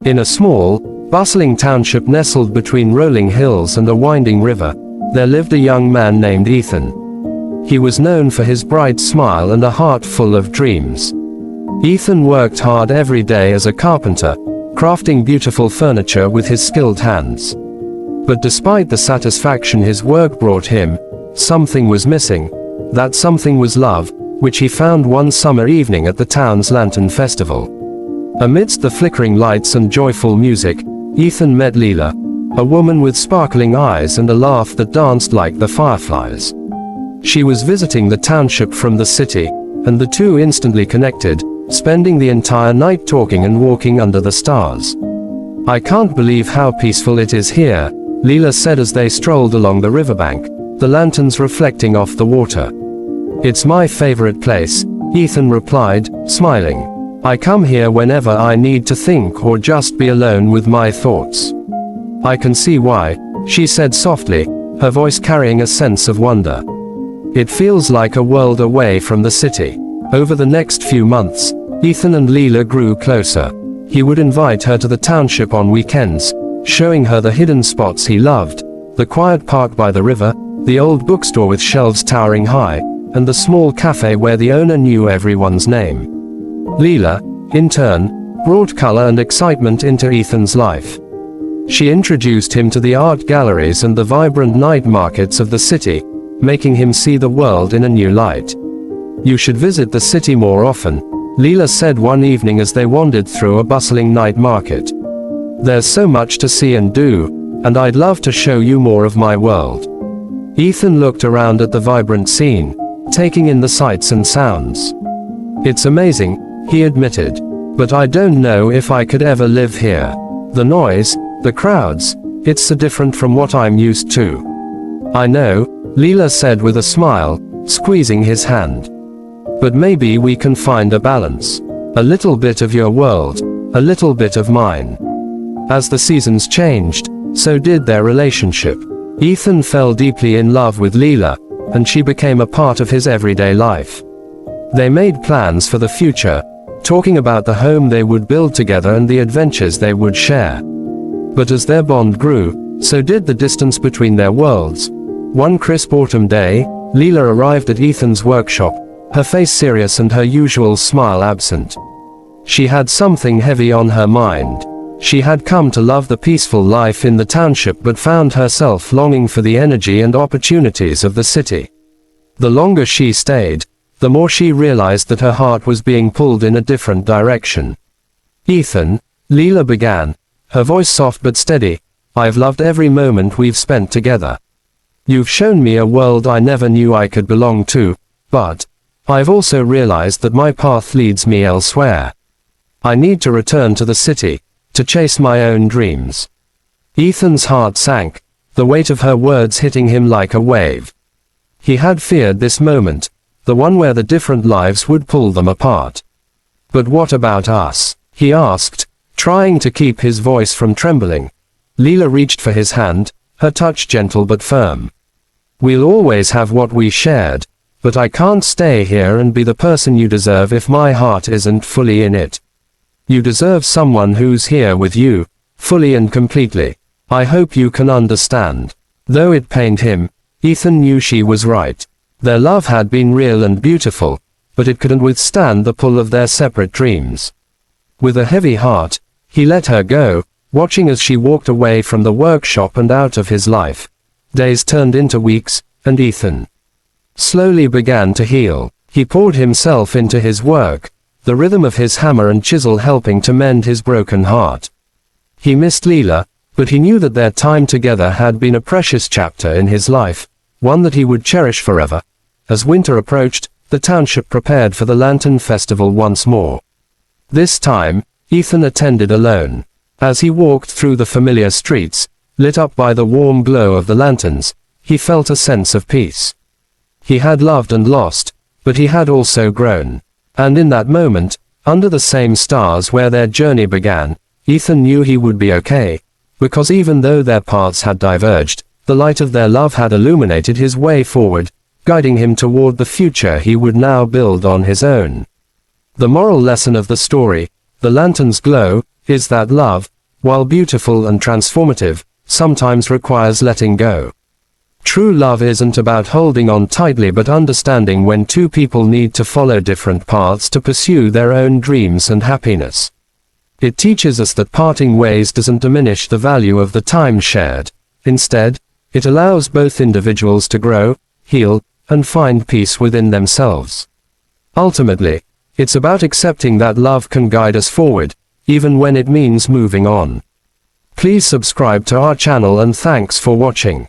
In a small, bustling township nestled between rolling hills and a winding river, there lived a young man named Ethan. He was known for his bright smile and a heart full of dreams. Ethan worked hard every day as a carpenter, crafting beautiful furniture with his skilled hands. But despite the satisfaction his work brought him, something was missing. That something was love, which he found one summer evening at the town's lantern festival. Amidst the flickering lights and joyful music, Ethan met Leela, a woman with sparkling eyes and a laugh that danced like the fireflies. She was visiting the township from the city, and the two instantly connected, spending the entire night talking and walking under the stars. "I can't believe how peaceful it is here," Leela said as they strolled along the riverbank, the lanterns reflecting off the water. "It's my favorite place," Ethan replied, smiling. "I come here whenever I need to think or just be alone with my thoughts." "I can see why," she said softly, her voice carrying a sense of wonder. "It feels like a world away from the city." Over the next few months, Ethan and Leela grew closer. He would invite her to the township on weekends, showing her the hidden spots he loved, the quiet park by the river, the old bookstore with shelves towering high, and the small cafe where the owner knew everyone's name. Leela, in turn, brought color and excitement into Ethan's life. She introduced him to the art galleries and the vibrant night markets of the city, making him see the world in a new light. "You should visit the city more often," Leela said one evening as they wandered through a bustling night market. "There's so much to see and do, and I'd love to show you more of my world." Ethan looked around at the vibrant scene, taking in the sights and sounds. "It's amazing," he admitted, "but I don't know if I could ever live here. The noise, the crowds, it's so different from what I'm used to." "I know," Leela said with a smile, squeezing his hand. "But maybe we can find a balance. A little bit of your world, a little bit of mine." As the seasons changed, so did their relationship. Ethan fell deeply in love with Leela, and she became a part of his everyday life. They made plans for the future, talking about the home they would build together and the adventures they would share. But as their bond grew, so did the distance between their worlds. One crisp autumn day, Leela arrived at Ethan's workshop, her face serious and her usual smile absent. She had something heavy on her mind. She had come to love the peaceful life in the township but found herself longing for the energy and opportunities of the city. The longer she stayed, the more she realized that her heart was being pulled in a different direction. "Ethan," Leela began, her voice soft but steady, "I've loved every moment we've spent together. You've shown me a world I never knew I could belong to, but I've also realized that my path leads me elsewhere. I need to return to the city, to chase my own dreams." Ethan's heart sank, the weight of her words hitting him like a wave. He had feared this moment, the one where the different lives would pull them apart. "But what about us?" he asked, trying to keep his voice from trembling. Leela reached for his hand, her touch gentle but firm. "We'll always have what we shared, but I can't stay here and be the person you deserve if my heart isn't fully in it. You deserve someone who's here with you, fully and completely. I hope you can understand." Though it pained him, Ethan knew she was right. Their love had been real and beautiful, but it couldn't withstand the pull of their separate dreams. With a heavy heart, he let her go, watching as she walked away from the workshop and out of his life. Days turned into weeks, and Ethan slowly began to heal. He poured himself into his work, the rhythm of his hammer and chisel helping to mend his broken heart. He missed Leela, but he knew that their time together had been a precious chapter in his life, one that he would cherish forever. As winter approached, the township prepared for the Lantern Festival once more. This time, Ethan attended alone. As he walked through the familiar streets, lit up by the warm glow of the lanterns, he felt a sense of peace. He had loved and lost, but he had also grown. And in that moment, under the same stars where their journey began, Ethan knew he would be okay, because even though their paths had diverged, the light of their love had illuminated his way forward, guiding him toward the future he would now build on his own. The moral lesson of the story, the lantern's glow, is that love, while beautiful and transformative, sometimes requires letting go. True love isn't about holding on tightly but understanding when two people need to follow different paths to pursue their own dreams and happiness. It teaches us that parting ways doesn't diminish the value of the time shared. Instead, it allows both individuals to grow, heal, and find peace within themselves. Ultimately, it's about accepting that love can guide us forward, even when it means moving on. Please subscribe to our channel and thanks for watching.